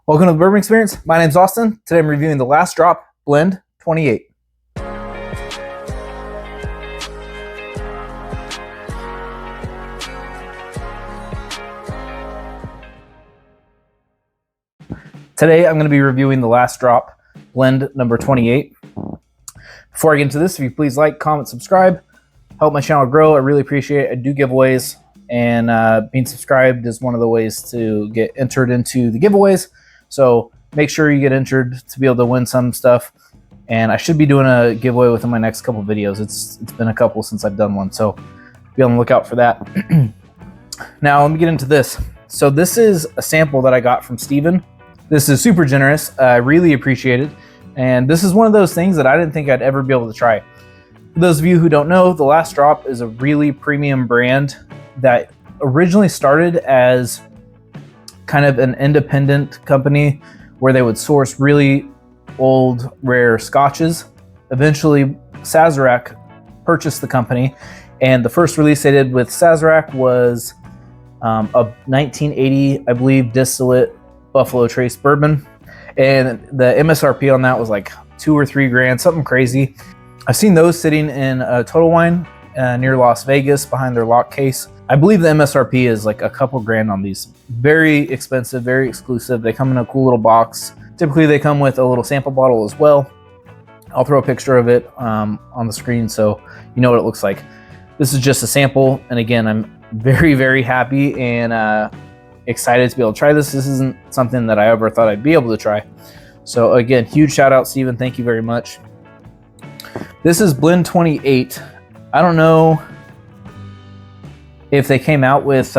Welcome to the Bourbon Experience. My name's Austin. Today I'm reviewing the Last Drop Blend 28. Today I'm going to be reviewing the Last Drop Blend number 28. Before I get into this, if you please like, comment, subscribe, help my channel grow. I really appreciate it. I do giveaways, and being subscribed is one of the ways to get entered into the giveaways. So make sure you get entered to be able to win some stuff. And I should be doing a giveaway within my next couple videos. It's been a couple since I've done one, so be on the lookout for that. Now let me get into this. So this is a sample that I got from Steven. This is super generous. I really appreciate it. And this is one of those things that I didn't think I'd ever be able to try. For those of you who don't know, the Last Drop is a really premium brand that originally started as kind of an independent company where they would source really old, rare scotches. Eventually, Sazerac purchased the company, and the first release they did with Sazerac was a 1980, I believe, distillate Buffalo Trace bourbon. And the MSRP on that was like $2 or $3 grand, something crazy. I've seen those sitting in a Total Wine near Las Vegas behind their lock case. I believe the MSRP is like a couple grand on these. Very expensive, very exclusive. They come in a cool little box. Typically they come with a little sample bottle as well. I'll throw a picture of it on the screen so you know what it looks like. This is just a sample, and again, I'm very, very happy and excited to be able to try this. This isn't something that I ever thought I'd be able to try. So again, huge shout out, Steven. Thank you very much. This is Blend 28. I don't know if they came out with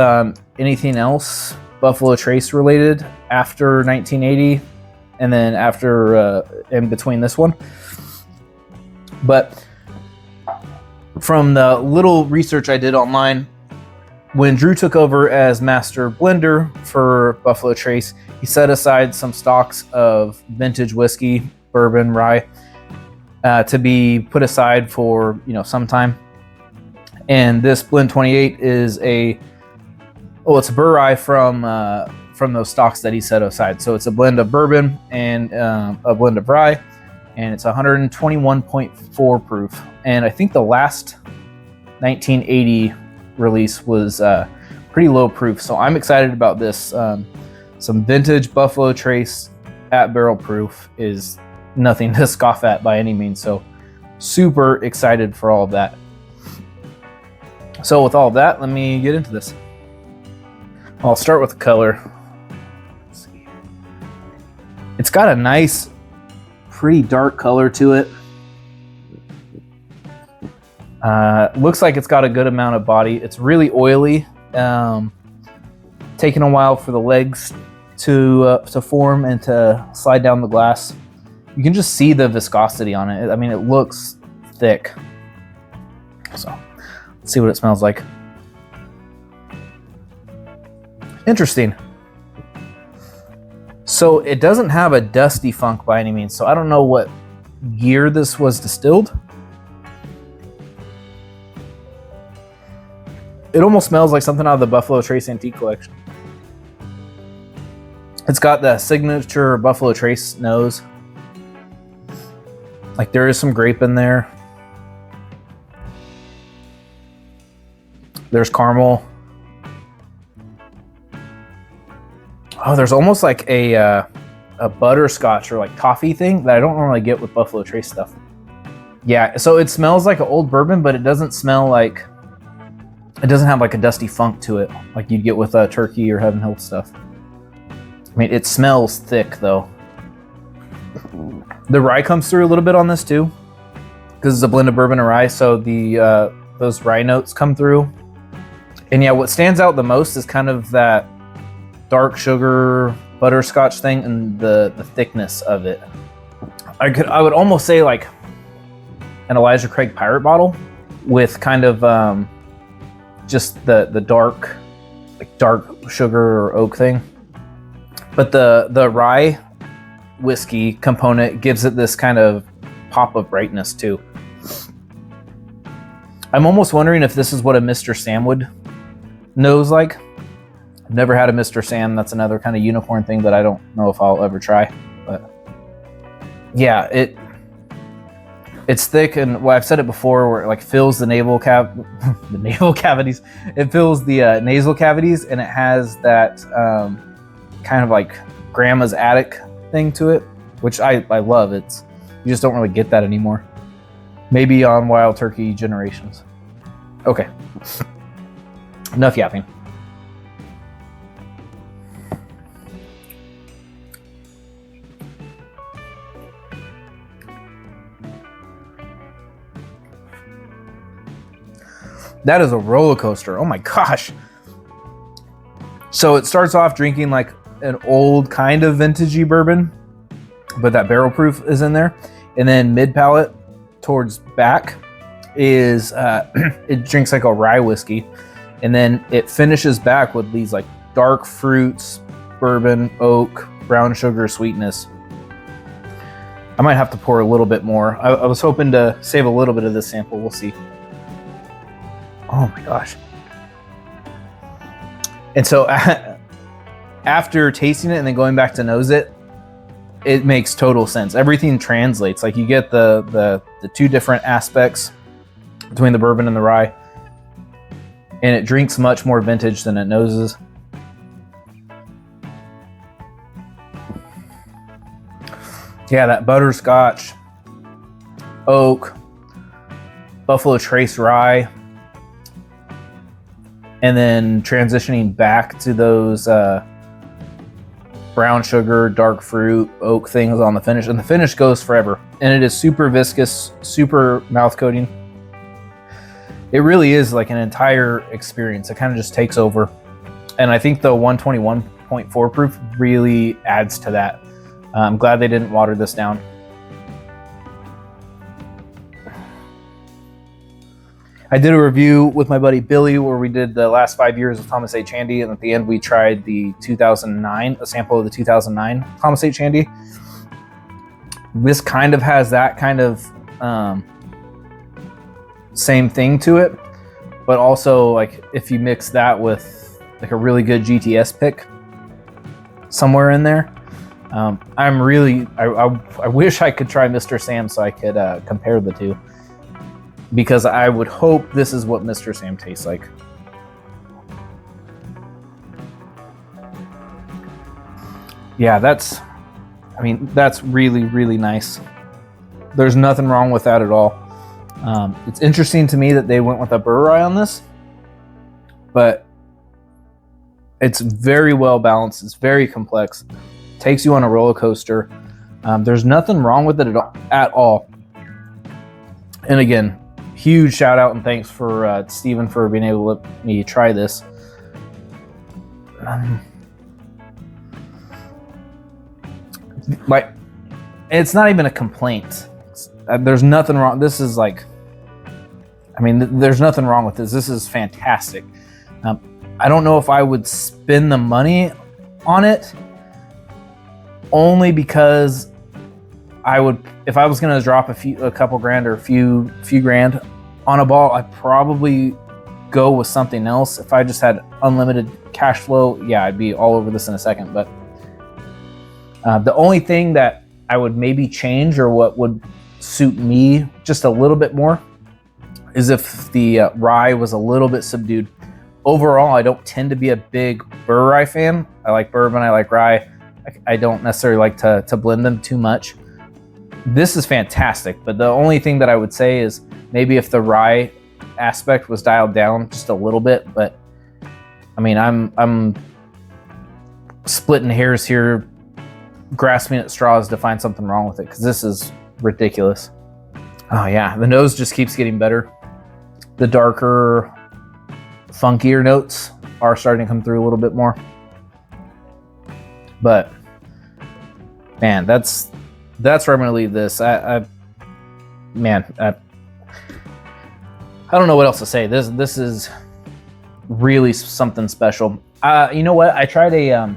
anything else Buffalo Trace related after 1980 and then after in between this one. But from the little research I did online, when Drew took over as master blender for Buffalo Trace, he set aside some stocks of vintage whiskey, bourbon, rye, to be put aside for some time. And this Blend 28 is it's a Burr rye from those stocks that he set aside. So it's a blend of bourbon and a blend of rye, and it's 121.4 proof. And I think the last 1980 release was pretty low proof. So I'm excited about this. Some vintage Buffalo Trace at barrel proof is nothing to scoff at by any means. So super excited for all of that. So with all of that, let me get into this. I'll start with the color. Let's see. It's got a nice, pretty dark color to it. Looks like it's got a good amount of body. It's really oily. Taking a while for the legs to form and to slide down the glass. You can just see the viscosity on it. I mean, it looks thick. So let's see what it smells like. Interesting. So it doesn't have a dusty funk by any means. So I don't know what year this was distilled. It almost smells like something out of the Buffalo Trace Antique Collection. It's got the signature Buffalo Trace nose. Like there is some grape in there. There's caramel. Oh, there's almost like a butterscotch or like toffee thing that I don't normally get with Buffalo Trace stuff. Yeah, so it smells like an old bourbon, but it doesn't smell like, it doesn't have like a dusty funk to it like you'd get with turkey or Heaven Hill stuff. I mean, it smells thick though. The rye comes through a little bit on this too, because it's a blend of bourbon and rye, so the those rye notes come through. And yeah, what stands out the most is kind of that dark sugar butterscotch thing and the thickness of it. I would almost say like an Elijah Craig Pirate bottle with kind of just the dark, like dark sugar or oak thing. But the rye whiskey component gives it this kind of pop of brightness too. I'm almost wondering if this is what a Mr. Sam would nose like. I've never had a Mr. Sam. That's another kind of unicorn thing that I don't know if I'll ever try. But yeah, it's thick, and well, I've said it before, where it like fills the navel the navel cavities. It fills the nasal cavities, and it has that kind of like grandma's attic thing to it, which I love. You just don't really get that anymore. Maybe on Wild Turkey Generations. Okay, enough yapping. That is a roller coaster. Oh my gosh. So it starts off drinking like an old kind of vintagey bourbon, but that barrel proof is in there. And then mid palate towards back is it drinks like a rye whiskey. And then it finishes back with these like dark fruits, bourbon, oak, brown sugar, sweetness. I might have to pour a little bit more. I was hoping to save a little bit of this sample. We'll see. Oh my gosh. And so after tasting it and then going back to nose it, it makes total sense. Everything translates. Like you get the two different aspects between the bourbon and the rye, and it drinks much more vintage than it noses. Yeah, that butterscotch, oak, Buffalo Trace rye, and then transitioning back to those brown sugar, dark fruit, oak things on the finish. And the finish goes forever. And it is super viscous, super mouth coating. It really is like an entire experience. It kind of just takes over. And I think the 121.4 proof really adds to that. I'm glad they didn't water this down. I did a review with my buddy Billy where we did the last 5 years of Thomas H. Handy, and at the end we tried the 2009, a sample of the 2009 Thomas H. Handy. This kind of has that kind of same thing to it, but also like if you mix that with like a really good GTS pick somewhere in there, I wish I could try Mr. Sam so I could compare the two. Because I would hope this is what Mr. Sam tastes like. Yeah, that's really, really nice. There's nothing wrong with that at all. It's interesting to me that they went with a burr rye on this, but it's very well balanced. It's very complex. Takes you on a roller coaster. There's nothing wrong with it at all. And again, huge shout out and thanks for Steven for being able to let me try this. Like, it's not even a complaint. There's nothing wrong. This is like, there's nothing wrong with this. This is fantastic. I don't know if I would spend the money on it, only because I would, if I was going to drop a couple grand or a few grand on a ball, I'd probably go with something else. If I just had unlimited cash flow, yeah, I'd be all over this in a second. But the only thing that I would maybe change, or what would suit me just a little bit more, is if the rye was a little bit subdued. Overall, I don't tend to be a big burr rye fan. I like bourbon, I like rye. I don't necessarily like to blend them too much. This is fantastic, but the only thing that I would say is maybe if the rye aspect was dialed down just a little bit. But I'm splitting hairs here, grasping at straws to find something wrong with it, because this is ridiculous. Oh yeah, the nose just keeps getting better. The darker, funkier notes are starting to come through a little bit more. But man, that's where I'm going to leave this. I don't know what else to say. This is really something special. You know what? I tried a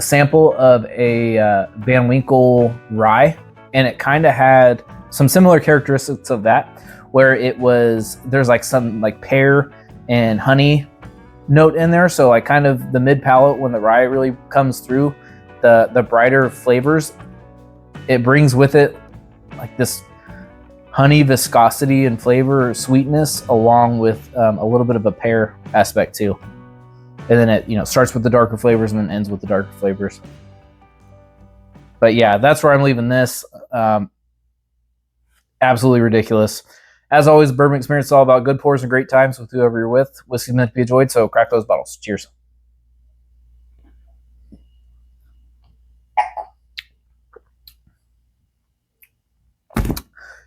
sample of a Van Winkle rye, and it kind of had some similar characteristics of that, where there's like some like pear and honey note in there. So like kind of the mid palate when the rye really comes through, the brighter flavors, it brings with it like this honey viscosity and flavor or sweetness, along with a little bit of a pear aspect too. And then it starts with the darker flavors and then ends with the darker flavors. But yeah, that's where I'm leaving this. Absolutely ridiculous. As always, Bourbon Experience is all about good pours and great times with whoever you're with. Whiskey's meant to be enjoyed, so crack those bottles. Cheers.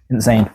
Insane.